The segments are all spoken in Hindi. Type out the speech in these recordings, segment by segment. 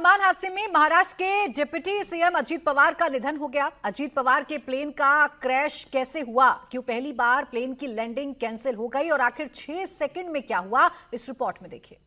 विमान हादसे में महाराष्ट्र के डिप्टी सीएम अजीत पवार का निधन हो गया। अजीत पवार के प्लेन का क्रैश कैसे हुआ, क्यों पहली बार प्लेन की लैंडिंग कैंसिल हो गई और आखिर 6 सेकंड में क्या हुआ, इस रिपोर्ट में देखिए।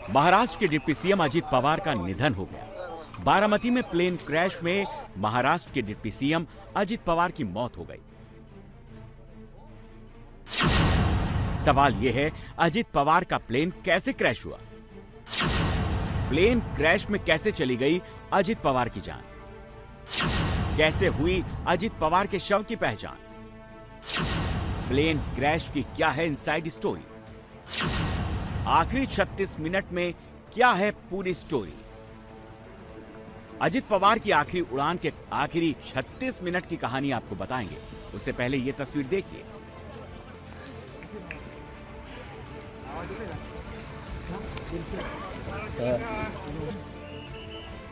महाराष्ट्र के डिप्टी सीएम अजीत पवार का निधन हो गया। बारामती में प्लेन क्रैश में महाराष्ट्र के डिप्टी सीएम अजीत पवार की मौत हो गई। सवाल यह है, अजीत पवार का प्लेन कैसे क्रैश हुआ? प्लेन क्रैश में कैसे चली गई अजीत पवार की जान? कैसे हुई अजीत पवार के शव की पहचान? प्लेन क्रैश की क्या है इनसाइड स्टोरी? आखिरी 36 मिनट में क्या है पूरी स्टोरी? अजीत पवार की आखिरी उड़ान के आखिरी 36 मिनट की कहानी आपको बताएंगे। उससे पहले यह तस्वीर देखिए।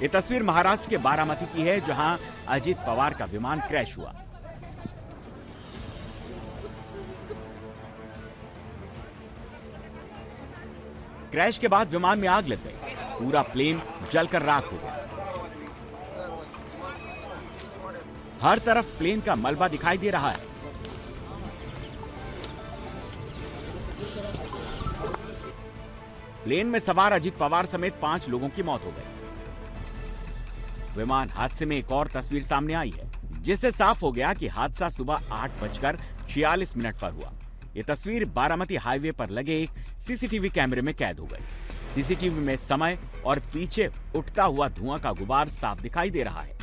यह तस्वीर महाराष्ट्र के बारामती की है, जहां अजीत पवार का विमान क्रैश हुआ। क्रैश के बाद विमान में आग लग गई। पूरा प्लेन जलकर राख हो गया। हर तरफ प्लेन का मलबा दिखाई दे रहा है। प्लेन में सवार अजीत पवार समेत 5 लोगों की मौत हो गई। विमान हादसे में एक और तस्वीर सामने आई है, जिससे साफ हो गया कि हादसा सुबह 8:46 पर हुआ। यह तस्वीर बारामती हाईवे पर लगे एक सीसीटीवी कैमरे में कैद हो गई। सीसीटीवी में समय और पीछे उठता हुआ धुआं का गुबार साफ दिखाई दे रहा है।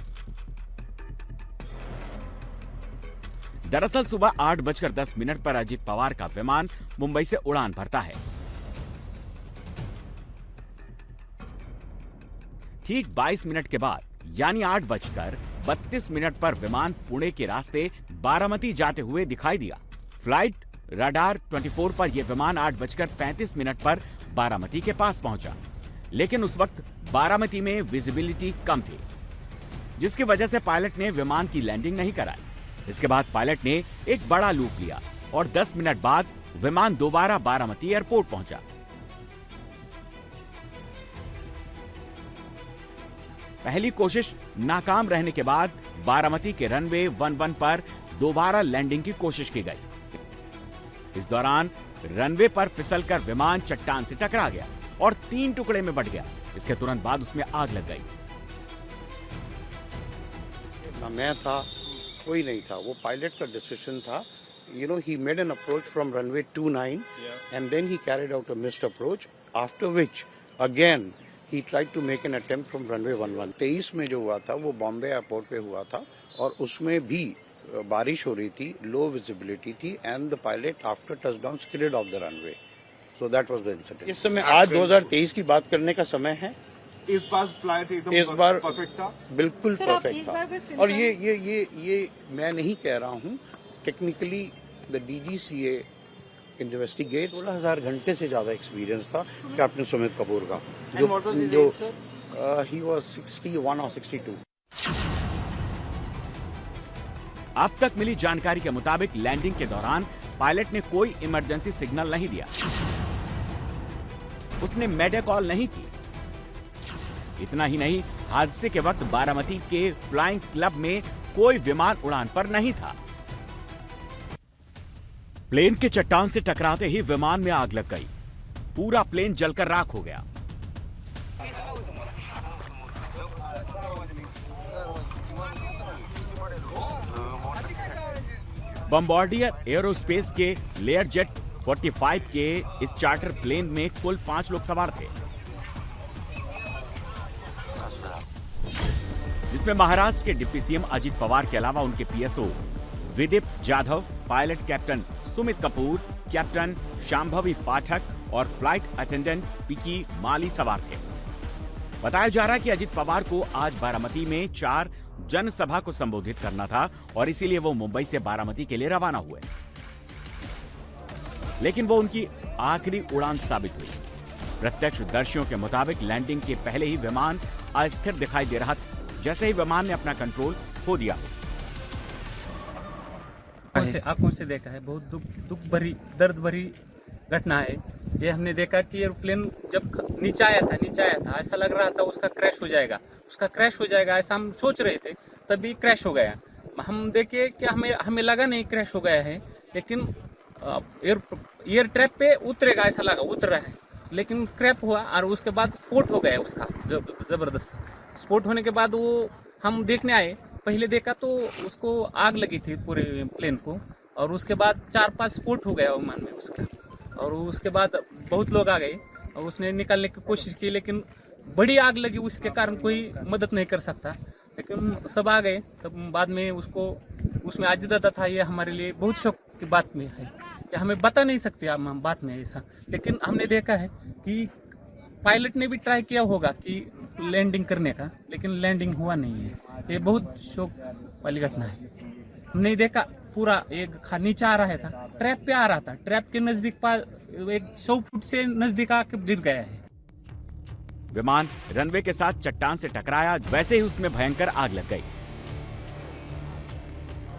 दरअसल सुबह 8:10 पर अजीत पवार का विमान मुंबई से उड़ान भरता है। ठीक 22 मिनट के बाद यानी 8:32 पर विमान पुणे के रास्ते बारामती जाते हुए दिखाई दिया। फ्लाइट रडार 24 पर यह विमान 8:35 पर बारामती के पास पहुंचा, लेकिन उस वक्त बारामती में विजिबिलिटी कम थी, जिसकी वजह से पायलट ने विमान की लैंडिंग नहीं कराई। इसके बाद पायलट ने एक बड़ा लूप लिया और 10 मिनट बाद विमान दोबारा बारामती एयरपोर्ट पहुंचा। पहली कोशिश नाकाम रहने के बाद बारामती के रनवे 11 पर दोबारा लैंडिंग की कोशिश की गई। इस दौरान रनवे पर फिसलकर विमान चट्टान से टकरा गया और 3 टुकड़े में बंट गया। इसके तुरंत बाद उसमें आग लग गई। मैं था, कोई नहीं था, वो पायलट का डिसीजन था। he made an approach from runway 29 and then he carried out a missed approach, after which again he tried to make an attempt from runway 11। 23 में जो हुआ था वो बॉम्बे एयरपोर्ट पे हुआ था और उसमें भी बारिश हो रही थी, लो विजिबिलिटी थी and the pilot after touchdown skidded off the runway. So that was the incident. इस समय आज 2023 की बात करने का समय है। इस बार फ्लाइट एकदम इस बार परफेक्ट था, बिल्कुल परफेक्ट था। और ये मैं नहीं कह रहा हूँ, टेक्निकली द DGCA इन्वेस्टिगेट। 16,000 घंटे से ज्यादा एक्सपीरियंस था कैप्टन सुमित कपूर का, जो ही वाज 61 और 62। अब तक मिली जानकारी के मुताबिक लैंडिंग के दौरान पायलट ने कोई इमरजेंसी सिग्नल नहीं दिया, उसने मेडे कॉल नहीं की। इतना ही नहीं, हादसे के वक्त बारामती के फ्लाइंग क्लब में कोई विमान उड़ान पर नहीं था। प्लेन के चट्टान से टकराते ही विमान में आग लग गई। पूरा प्लेन जलकर राख हो गया। बॉम्बार्डियर एरोस्पेस के लेयर जेट 45 के इस चार्टर प्लेन में कुल 5 लोग सवार थे, जिसमें महाराष्ट्र के डिप्टी सीएम अजीत पवार के अलावा उनके PSO Vidip Jadhav, pilot captain Sumit Kapoor, captain Shambhavi Pathak और फ्लाइट अटेंडेंट पिकी माली सवार थे। बताया जा रहा है कि अजित पवार को आज बारामती में 4 जनसभा को संबोधित करना था और इसीलिए वो मुंबई से बारामती के लिए रवाना हुए, लेकिन वो उनकी आखिरी उड़ान साबित हुई। प्रत्यक्षदर्शियों के मुताबिक लैंडिंग के पहले ही विमान अस्थिर दिखाई दे रहा था, जैसे ही विमान ने अपना कंट्रोल खो दिया। आंखों से देखा है, बहुत दुख भरी, दर्द भरी घटना है। ये हमने देखा कि एयरप्लेन जब नीचे आया था, ऐसा लग रहा था उसका क्रैश हो जाएगा, ऐसा हम सोच रहे थे, तभी क्रैश हो गया। हम देखे कि हमें लगा नहीं क्रैश हो गया है, लेकिन एयर ट्रैप पे उतरेगा ऐसा लगा, उतर रहा है, लेकिन क्रैश हुआ और उसके बाद स्फोट हो गया उसका, जबरदस्त स्फोट होने के बाद वो हम देखने आए, पहले देखा तो उसको आग लगी थी पूरे प्लेन को, और उसके बाद 4-5 स्फोट हो गया विमान में उसका, और उसके बाद बहुत लोग आ गए और उसने निकालने की कोशिश की, लेकिन बड़ी आग लगी, उसके कारण कोई मदद नहीं कर सकता, लेकिन सब आ गए। तब बाद में उसमें अजितदादा था, ये हमारे लिए बहुत शौक की बात में है, कि हमें बता नहीं सकते हम बात में ऐसा, लेकिन हमने देखा है कि पायलट ने भी ट्राई किया होगा कि लैंडिंग करने का, लेकिन लैंडिंग हुआ नहीं है। ये बहुत शौक वाली घटना है। हमने देखा पूरा एक नीचे आ रहा था, ट्रैप पे आ रहा था, ट्रैप के नजदीक 100 फुट से नजदीक आके गिर गया है। विमान रनवे के साथ चट्टान से टकराया, वैसे ही उसमें भयंकर आग लग गई।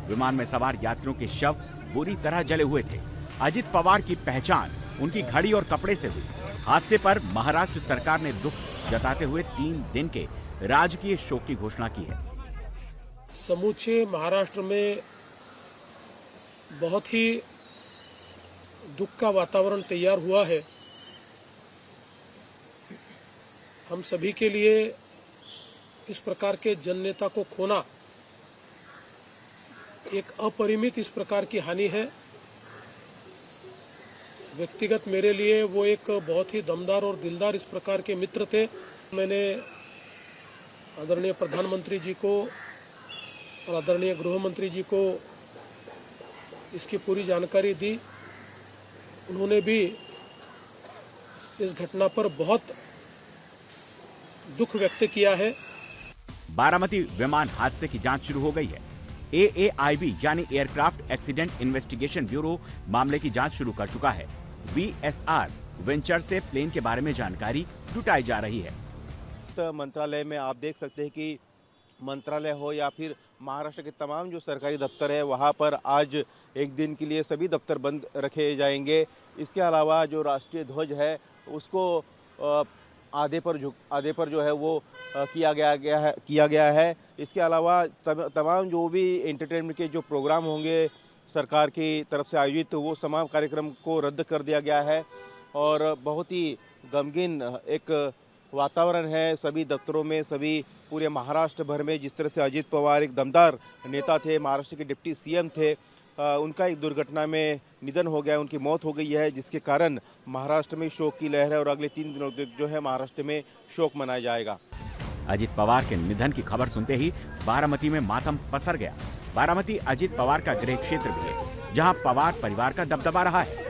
विमान में सवार यात्रियों के शव बुरी तरह जले हुए थे। अजित पवार की पहचान उनकी घड़ी और कपड़े से हुई। हादसे पर महाराष्ट्र सरकार ने दुख जताते हुए 3 दिन के राजकीय शोक की घोषणा की है। समूचे महाराष्ट्र में बहुत ही दुख का वातावरण तैयार हुआ है। हम सभी के लिए इस प्रकार के जननेता को खोना एक अपरिमित इस प्रकार की हानि है। व्यक्तिगत मेरे लिए वो एक बहुत ही दमदार और दिलदार इस प्रकार के मित्र थे। मैंने आदरणीय प्रधानमंत्री जी को और आदरणीय गृह मंत्री जी को इसकी पूरी जानकारी दी। उन्होंने भी इस घटना पर बहुत दुख व्यक्त किया है। बारामती विमान हादसे की जांच शुरू हो गई है। AAIB यानी एयरक्राफ्ट एक्सीडेंट इन्वेस्टिगेशन ब्यूरो मामले की जांच शुरू कर चुका है। VSR वेंचर से प्लेन के बारे में जानकारी जुटाई जा रही है। मंत्रालय में आप देख सकते हैं कि मंत्रालय हो या फिर महाराष्ट्र के तमाम जो सरकारी दफ्तर है, वहां पर आज एक दिन के लिए सभी दफ्तर बंद रखे जाएंगे। इसके अलावा जो राष्ट्रीय ध्वज है उसको आधे पर जो है वो किया गया है। इसके अलावा तमाम जो भी एंटरटेनमेंट के जो प्रोग्राम होंगे सरकार की तरफ से आयोजित, वो तमाम कार्यक्रम को रद्द कर दिया गया है और बहुत ही गमगीन एक वातावरण है सभी दफ्तरों में, सभी पूरे महाराष्ट्र भर में। जिस तरह से अजित पवार एक दमदार नेता थे, महाराष्ट्र के डिप्टी CM थे, उनका एक दुर्घटना में निधन हो गया, उनकी मौत हो गई है, जिसके कारण महाराष्ट्र में शोक की लहर है और अगले 3 दिनों तक जो है महाराष्ट्र में शोक मनाया जाएगा। अजित पवार के निधन की खबर सुनते ही बारामती में मातम पसर गया। बारामती अजित पवार का गृह क्षेत्र भी है, जहां पवार परिवार का दबदबा रहा है।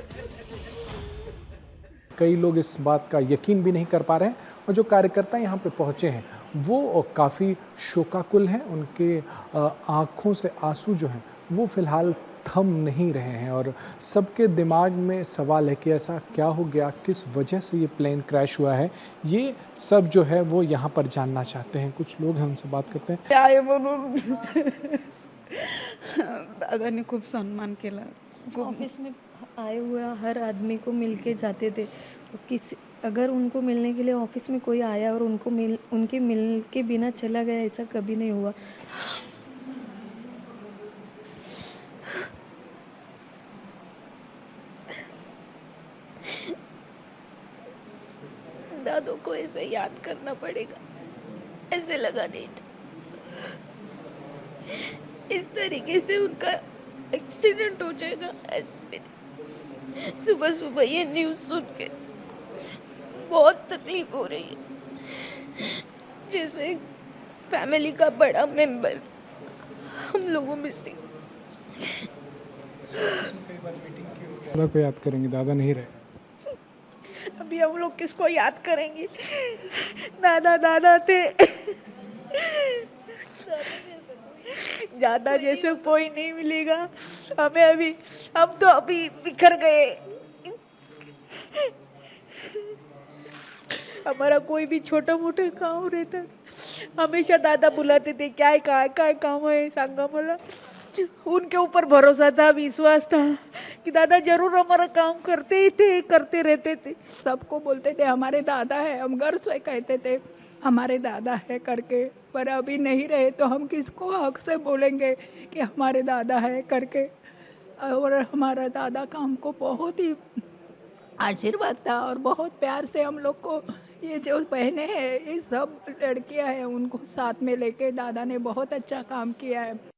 कई लोग इस बात का यकीन भी नहीं कर पा रहे हैं और जो कार्यकर्ता यहाँ पे पहुंचे हैं वो काफ़ी शोकाकुल हैं। उनके आंखों से आंसू जो हैं वो फिलहाल थम नहीं रहे हैं और सबके दिमाग में सवाल है कि ऐसा क्या हो गया, किस वजह से ये प्लेन क्रैश हुआ है। ये सब जो है वो यहाँ पर जानना चाहते हैं। कुछ लोग हैं, उनसे बात करते हैं। आए म्हणून दादाने खूप सन्मान केला। ऑफिस में आए हुए हर आदमी को मिल के जाते थे। अगर उनको मिलने के लिए ऑफिस में कोई आया और उनके मिल के बिना चला गया, ऐसा कभी नहीं हुआ। दादू को ऐसे याद करना पड़ेगा, ऐसे लगा नहीं था। इस तरीके से उनका एक्सीडेंट हो जाएगा, ऐसे सुबह सुबह ये न्यूज़ सुन के बहुत तकलीफ हो रही है। जैसे फैमिली का बड़ा मेंबर हम लोगों में से दादा को याद करेंगे, दादा नहीं रहे। अभी हम लोग किसको याद करेंगे? दादा दादा थे। दादा जैसे कोई नहीं मिलेगा हमें। अभी हम तो अभी बिखर गए। हमारा कोई भी छोटा मोटा काम रहता हमेशा दादा बुलाते थे, क्या काम है सांगा मला। उनके ऊपर भरोसा था, विश्वास था कि दादा जरूर हमारा काम करते ही थे, करते रहते थे। सबको बोलते थे हमारे दादा है, हम गर्व से कहते थे हमारे दादा है करके। पर अभी नहीं रहे तो हम किसको हक से बोलेंगे कि हमारे दादा है करके। और हमारा दादा का हमको बहुत ही आशीर्वाद था और बहुत प्यार से हम लोग को ये जो बहनें हैं, ये सब लड़कियां हैं, उनको साथ में लेके दादा ने बहुत अच्छा काम किया है।